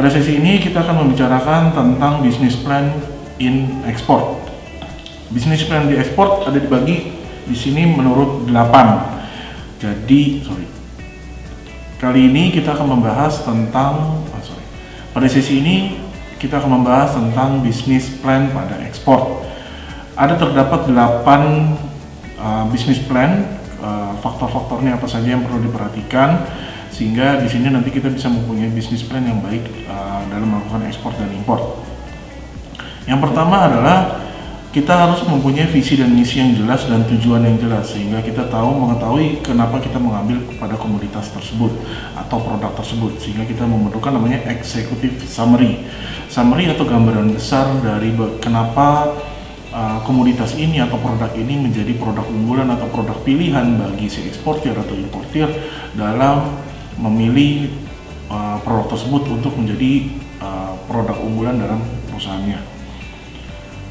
Pada sesi ini kita akan membicarakan tentang business plan in export. Business plan di ekspor ada dibagi di sini menurut 8. Kali ini kita akan membahas tentang pada sesi ini kita akan membahas tentang business plan pada ekspor. Ada terdapat 8 business plan, faktor-faktornya apa saja yang perlu diperhatikan, sehingga di sini nanti kita bisa mempunyai business plan yang baik dalam melakukan ekspor dan impor. Yang pertama adalah kita harus mempunyai visi dan misi yang jelas dan tujuan yang jelas, sehingga kita mengetahui kenapa kita mengambil pada komoditas tersebut atau produk tersebut, sehingga kita membutuhkan namanya executive summary atau gambaran besar dari kenapa komoditas ini atau produk ini menjadi produk unggulan atau produk pilihan bagi si eksportir atau importir dalam memilih produk tersebut untuk menjadi produk unggulan dalam perusahaannya.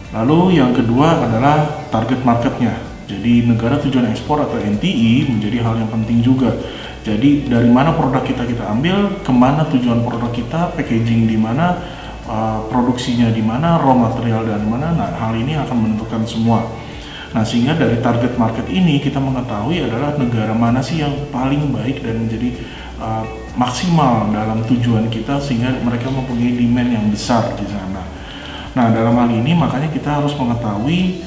Lalu yang kedua adalah target marketnya. Jadi negara tujuan ekspor atau NTI menjadi hal yang penting juga. Jadi dari mana produk kita ambil, kemana tujuan produk kita, packaging di mana, produksinya di mana, raw material dari mana. Nah, hal ini akan menentukan semua. Nah, sehingga dari target market ini kita mengetahui adalah negara mana sih yang paling baik dan menjadi maksimal dalam tujuan kita, sehingga mereka mempunyai demand yang besar di sana. Nah, dalam hal ini makanya kita harus mengetahui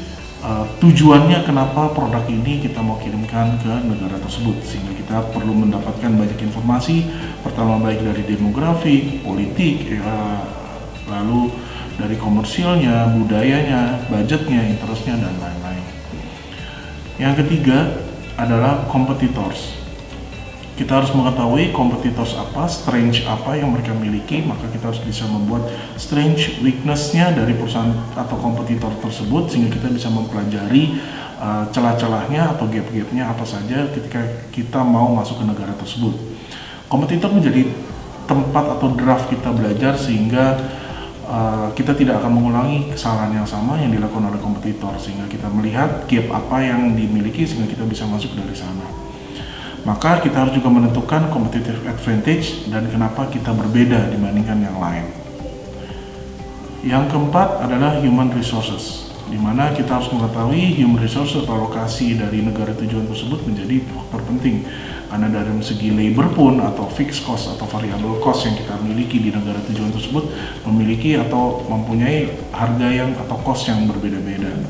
tujuannya kenapa produk ini kita mau kirimkan ke negara tersebut, sehingga kita perlu mendapatkan banyak informasi, pertama baik dari demografi, politik, lalu dari komersilnya, budayanya, budgetnya, interestnya, dan lain-lain. Yang ketiga adalah competitors. Kita harus mengetahui competitors apa, strength apa yang mereka miliki, maka kita harus bisa membuat strength weakness-nya dari perusahaan atau kompetitor tersebut, sehingga kita bisa mempelajari celah-celahnya atau gap-gapnya apa saja ketika kita mau masuk ke negara tersebut. Kompetitor menjadi tempat atau draft kita belajar, sehingga kita tidak akan mengulangi kesalahan yang sama yang dilakukan oleh kompetitor, sehingga kita melihat gap apa yang dimiliki sehingga kita bisa masuk dari sana. Maka kita harus juga menentukan competitive advantage dan kenapa kita berbeda dibandingkan yang lain. Yang keempat adalah human resources, di mana kita harus mengetahui human resources atau lokasi dari negara tujuan tersebut menjadi faktor penting. Karena dari segi labor pun atau fixed cost atau variable cost yang kita miliki di negara tujuan tersebut memiliki atau mempunyai harga yang atau cost yang berbeda-beda.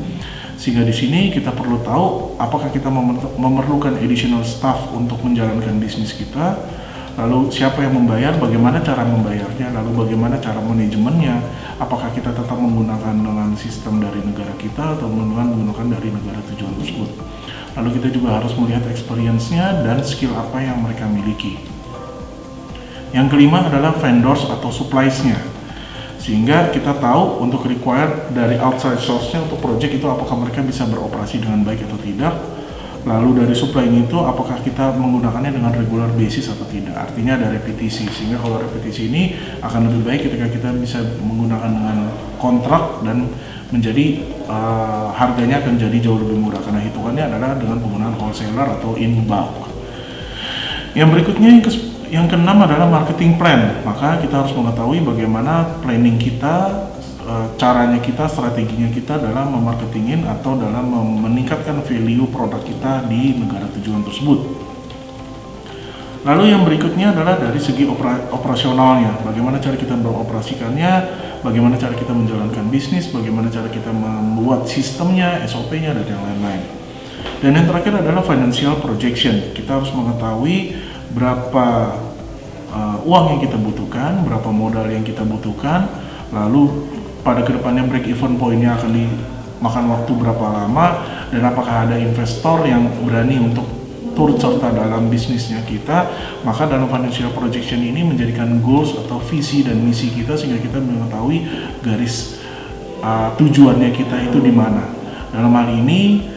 Sehingga di sini kita perlu tahu apakah kita memerlukan additional staff untuk menjalankan bisnis kita, lalu siapa yang membayar, bagaimana cara membayarnya, lalu bagaimana cara manajemennya, apakah kita tetap menggunakan dengan sistem dari negara kita atau menggunakan dari negara tujuan tersebut. Lalu kita juga harus melihat experience-nya dan skill apa yang mereka miliki. Yang kelima adalah vendors atau supplies-nya. Sehingga kita tahu untuk require dari outside source-nya untuk project itu apakah mereka bisa beroperasi dengan baik atau tidak. Lalu dari supply itu apakah kita menggunakannya dengan regular basis atau tidak. Artinya ada repetisi, sehingga kalau repetisi ini akan lebih baik ketika kita bisa menggunakan dengan kontrak dan menjadi harganya akan jadi jauh lebih murah karena hitungannya adalah dengan penggunaan wholesaler atau in bulk. Yang berikutnya yang keenam adalah marketing plan. Maka kita harus mengetahui bagaimana planning kita, caranya kita, strateginya kita dalam memarketingin atau dalam meningkatkan value produk kita di negara tujuan tersebut. Lalu yang berikutnya adalah dari segi operasionalnya, bagaimana cara kita beroperasikannya, bagaimana cara kita menjalankan bisnis, bagaimana cara kita membuat sistemnya, SOP-nya, dan yang lain-lain. Dan yang terakhir adalah financial projection. Kita harus mengetahui berapa uang yang kita butuhkan, berapa modal yang kita butuhkan, lalu pada kedepannya break even point-nya akan dimakan waktu berapa lama, dan apakah ada investor yang berani untuk turut serta dalam bisnisnya kita. Maka dalam financial projection ini menjadikan goals atau visi dan misi kita, sehingga kita mengetahui garis tujuannya kita itu di mana. Dalam hal ini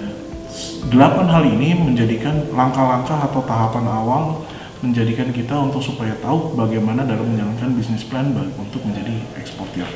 8 hal ini menjadikan langkah-langkah atau tahapan awal, menjadikan kita untuk supaya tahu bagaimana dalam menjalankan bisnis plan untuk menjadi eksportir.